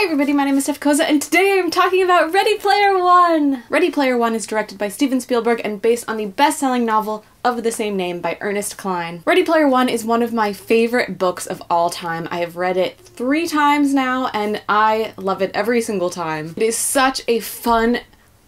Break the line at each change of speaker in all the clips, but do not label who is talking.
Hey everybody, my name is Steph Koza, and today I'm talking about Ready Player One! Ready Player One is directed by Steven Spielberg and based on the best-selling novel of the same name by Ernest Cline. Ready Player One is one of my favorite books of all time. I have read it 3 times now, and I love it every single time. It is such a fun,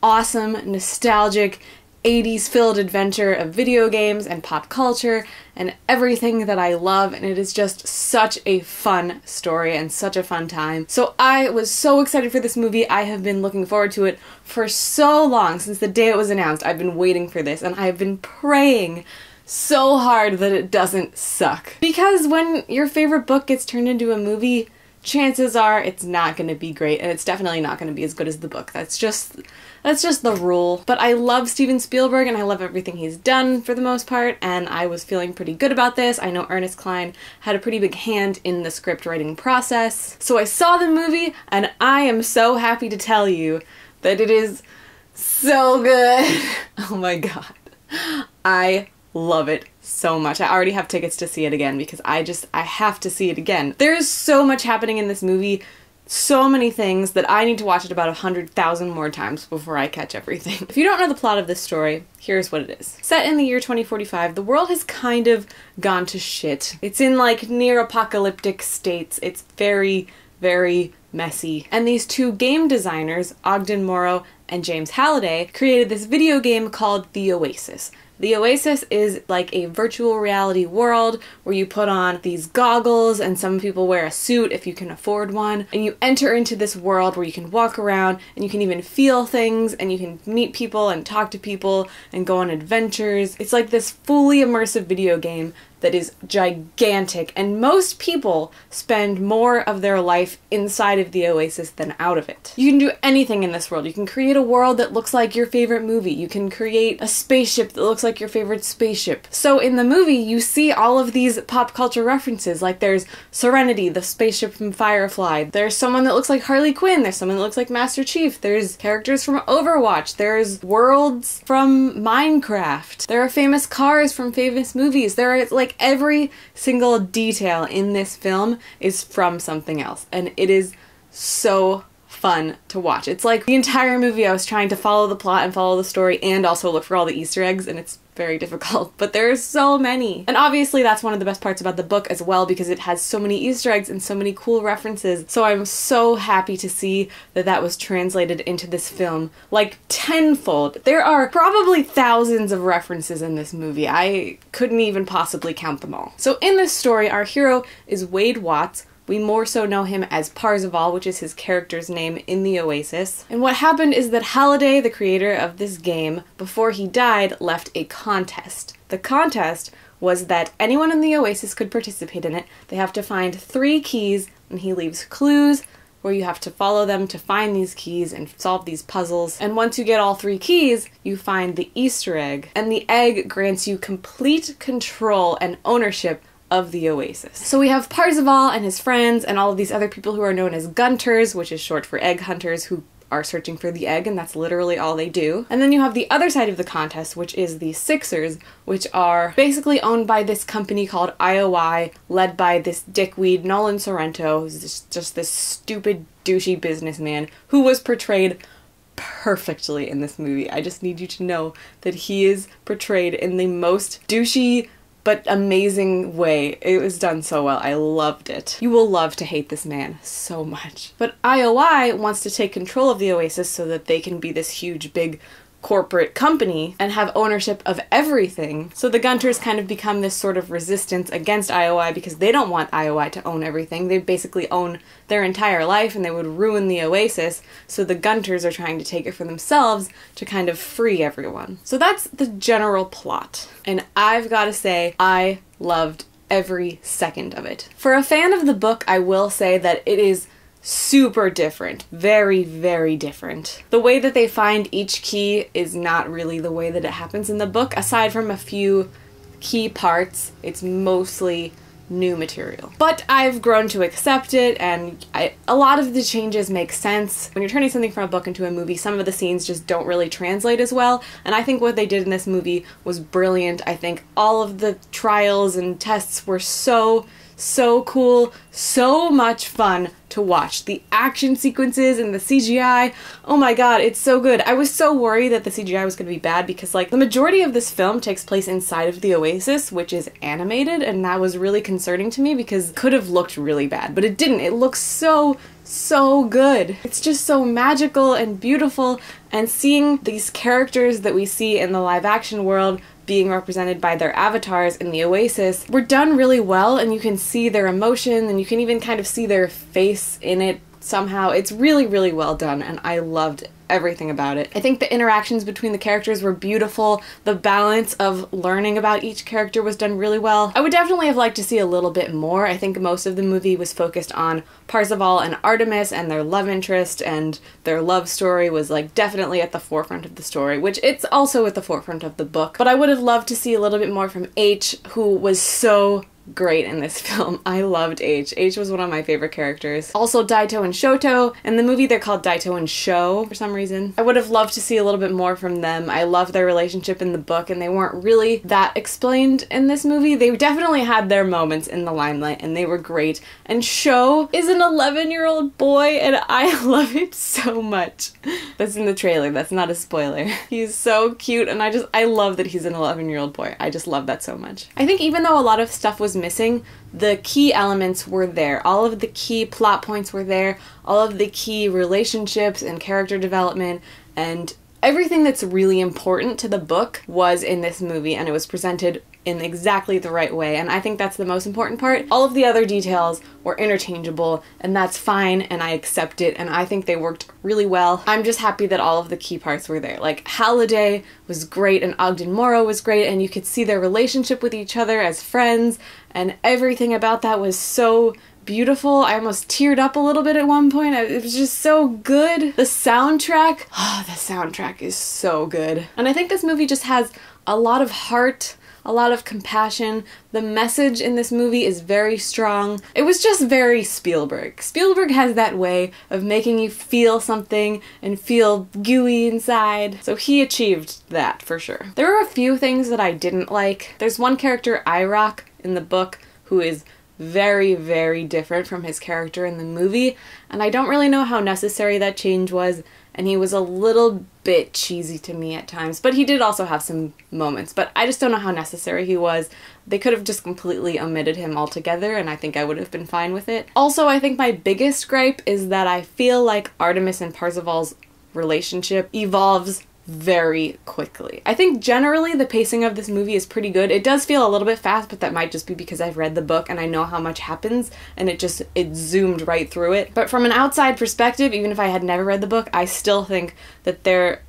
awesome, nostalgic, 80s-filled adventure of video games and pop culture and everything that I love, and it is just such a fun story and such a fun time. So I was so excited for this movie. I have been looking forward to it for so long, since the day it was announced. I've been waiting for this, and I have been praying so hard that it doesn't suck. Because when your favorite book gets turned into a movie, chances are it's not going to be great, and it's definitely not going to be as good as the book. That's just the rule. But I love Steven Spielberg, and I love everything he's done for the most part, and I was feeling pretty good about this. I know Ernest Cline had a pretty big hand in the script writing process. So I saw the movie, and I am so happy to tell you that it is so good. Oh my god. I love it so much. I already have tickets to see it again because I have to see it again. There is so much happening in this movie, so many things that I need to watch it about 100,000 more times before I catch everything. If you don't know the plot of this story, here's what it is. Set in the year 2045, the world has kind of gone to shit. It's in like near apocalyptic states. It's very, very messy. And these 2 game designers, Ogden Morrow and James Halliday, created this video game called The Oasis. The Oasis is like a virtual reality world where you put on these goggles, and some people wear a suit if you can afford one, and you enter into this world where you can walk around and you can even feel things and you can meet people and talk to people and go on adventures. It's like this fully immersive video game that is gigantic, and most people spend more of their life inside of the Oasis than out of it. You can do anything in this world. You can create a world that looks like your favorite movie. You can create a spaceship that looks like your favorite spaceship. So in the movie, you see all of these pop culture references, like there's Serenity, the spaceship from Firefly. There's someone that looks like Harley Quinn. There's someone that looks like Master Chief. There's characters from Overwatch. There's worlds from Minecraft. There are famous cars from famous movies. There are like every single detail in this film is from something else, and it is so fun to watch. It's like the entire movie I was trying to follow the plot and follow the story and also look for all the Easter eggs, and it's very difficult, but there's so many. And obviously that's one of the best parts about the book as well, because it has so many Easter eggs and so many cool references. So I'm so happy to see that that was translated into this film, like tenfold. There are probably thousands of references in this movie. I couldn't even possibly count them all. So in this story, our hero is Wade Watts. We more so know him as Parzival, which is his character's name in the Oasis. And what happened is that Halliday, the creator of this game, before he died, left a contest. The contest was that anyone in the Oasis could participate in it. They have to find 3 keys, and he leaves clues where you have to follow them to find these keys and solve these puzzles. And once you get all 3 keys, you find the Easter egg. And the egg grants you complete control and ownership of the Oasis. So we have Parzival and his friends and all of these other people who are known as Gunters, which is short for egg hunters, who are searching for the egg, and that's literally all they do. And then you have the other side of the contest, which is the Sixers, which are basically owned by this company called IOI, led by this dickweed Nolan Sorrento, who's just this stupid, douchey businessman who was portrayed perfectly in this movie. I just need you to know that he is portrayed in the most douchey but amazing way. It was done so well. I loved it. You will love to hate this man so much. But IOI wants to take control of the Oasis so that they can be this huge, big corporate company and have ownership of everything. So the Gunters kind of become this sort of resistance against IOI because they don't want IOI to own everything. They basically own their entire life, and they would ruin the Oasis, so the Gunters are trying to take it for themselves to kind of free everyone. So that's the general plot, and I've got to say, I loved every second of it. For a fan of the book, I will say that it is super different. Very, very different. The way that they find each key is not really the way that it happens in the book. Aside from a few key parts, it's mostly new material. But I've grown to accept it, and a lot of the changes make sense. When you're turning something from a book into a movie, some of the scenes just don't really translate as well, and I think what they did in this movie was brilliant. I think all of the trials and tests were so so cool, so much fun to watch. The action sequences and the CGI, oh my god, it's so good. I was so worried that the CGI was going to be bad because like the majority of this film takes place inside of the Oasis, which is animated, and that was really concerning to me because it could have looked really bad, but it didn't. It looks so good. It's just so magical and beautiful, and seeing these characters that we see in the live action world being represented by their avatars in the Oasis were done really well, and you can see their emotion and you can even kind of see their face in it somehow. It's really, really well done, and I loved everything about it. I think the interactions between the characters were beautiful. The balance of learning about each character was done really well. I would definitely have liked to see a little bit more. I think most of the movie was focused on Parzival and Artemis and their love interest, and their love story was like definitely at the forefront of the story, which it's also at the forefront of the book. But I would have loved to see a little bit more from H, who was so great in this film. I loved H. H was one of my favorite characters. Also Daito and Shoto. In the movie they're called Daito and Sho for some reason. I would have loved to see a little bit more from them. I loved their relationship in the book, and they weren't really that explained in this movie. They definitely had their moments in the limelight and they were great. And Sho is an 11-year-old boy and I love it so much. That's in the trailer, that's not a spoiler. He's so cute, and I love that he's an 11-year-old boy. I just love that so much. I think even though a lot of stuff was missing, the key elements were there. All of the key plot points were there. All of the key relationships and character development and everything that's really important to the book was in this movie, and it was presented in exactly the right way, and I think that's the most important part. All of the other details were interchangeable, and that's fine, and I accept it, and I think they worked really well. I'm just happy that all of the key parts were there. Like, Halliday was great, and Ogden Morrow was great, and you could see their relationship with each other as friends, and everything about that was so beautiful. I almost teared up a little bit at one point. It was just so good. The soundtrack, the soundtrack is so good. And I think this movie just has a lot of heart, a lot of compassion. The message in this movie is very strong. It was just very Spielberg. Spielberg has that way of making you feel something and feel gooey inside. So he achieved that for sure. There were a few things that I didn't like. There's one character, Irock, in the book who is very, very different from his character in the movie, and I don't really know how necessary that change was, and he was a little bit cheesy to me at times, but he did also have some moments, but I just don't know how necessary he was. They could have just completely omitted him altogether, and I think I would have been fine with it. Also, I think my biggest gripe is that I feel like Artemis and Parzival's relationship evolves very quickly. I think generally the pacing of this movie is pretty good. It does feel a little bit fast, but that might just be because I've read the book and I know how much happens, and it zoomed right through it. But from an outside perspective, even if I had never read the book, I still think that their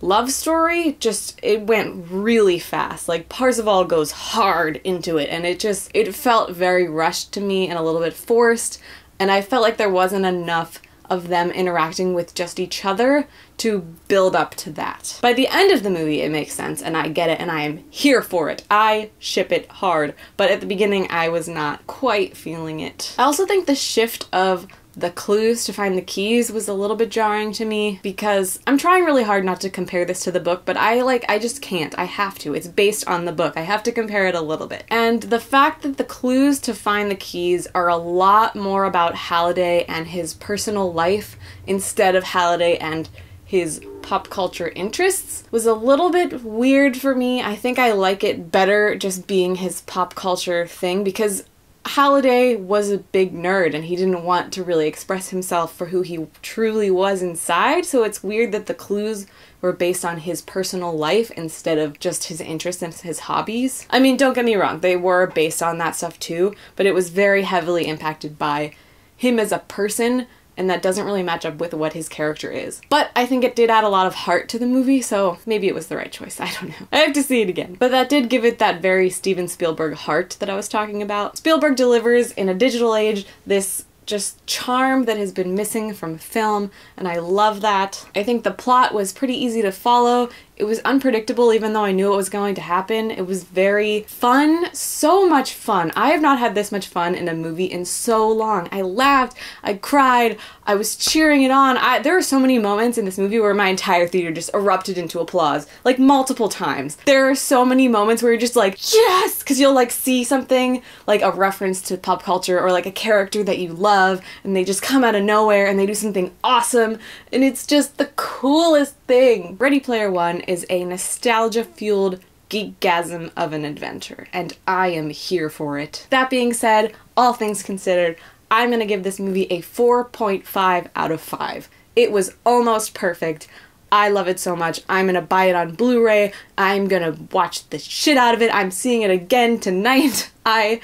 love story it went really fast. Like, Parzival goes hard into it, and it felt very rushed to me and a little bit forced, and I felt like there wasn't enough of them interacting with just each other to build up to that. By the end of the movie, it makes sense, and I get it, and I am here for it. I ship it hard. But at the beginning, I was not quite feeling it. I also think the shift of the clues to find the keys was a little bit jarring to me, because I'm trying really hard not to compare this to the book, but I just can't. I have to. It's based on the book. I have to compare it a little bit. And the fact that the clues to find the keys are a lot more about Halliday and his personal life instead of Halliday and his pop culture interests was a little bit weird for me. I think I like it better just being his pop culture thing, because Halliday was a big nerd and he didn't want to really express himself for who he truly was inside, so it's weird that the clues were based on his personal life instead of just his interests and his hobbies. I mean, don't get me wrong, they were based on that stuff too, but it was very heavily impacted by him as a person, and that doesn't really match up with what his character is. But I think it did add a lot of heart to the movie, so maybe it was the right choice. I don't know. I have to see it again. But that did give it that very Steven Spielberg heart that I was talking about. Spielberg delivers in a digital age this just charm that has been missing from film, and I love that. I think the plot was pretty easy to follow. It was unpredictable even though I knew it was going to happen. It was very fun, so much fun. I have not had this much fun in a movie in so long. I laughed, I cried, I was cheering it on. There are so many moments in this movie where my entire theater just erupted into applause, like multiple times. There are so many moments where you're just like, yes! Because you'll like see something, like a reference to pop culture or like a character that you love, and they just come out of nowhere and they do something awesome, and it's just the coolest thing. Ready Player One is a nostalgia-fueled geekgasm of an adventure, and I am here for it. That being said, all things considered, I'm gonna give this movie a 4.5 out of 5. It was almost perfect. I love it so much. I'm gonna buy it on Blu-ray. I'm gonna watch the shit out of it. I'm seeing it again tonight. I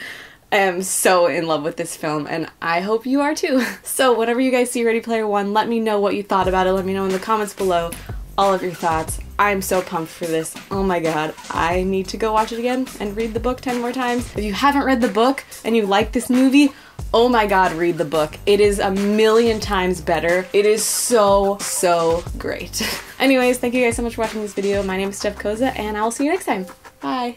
am so in love with this film, and I hope you are too. So whenever you guys see Ready Player One, let me know what you thought about it. Let me know in the comments below all of your thoughts. I'm so pumped for this. Oh my god, I need to go watch it again and read the book 10 more times. If you haven't read the book and you like this movie, oh my god, read the book. It is a million times better. It is so, so great. Anyways, thank you guys so much for watching this video. My name is Steph Koza, and I will see you next time. Bye.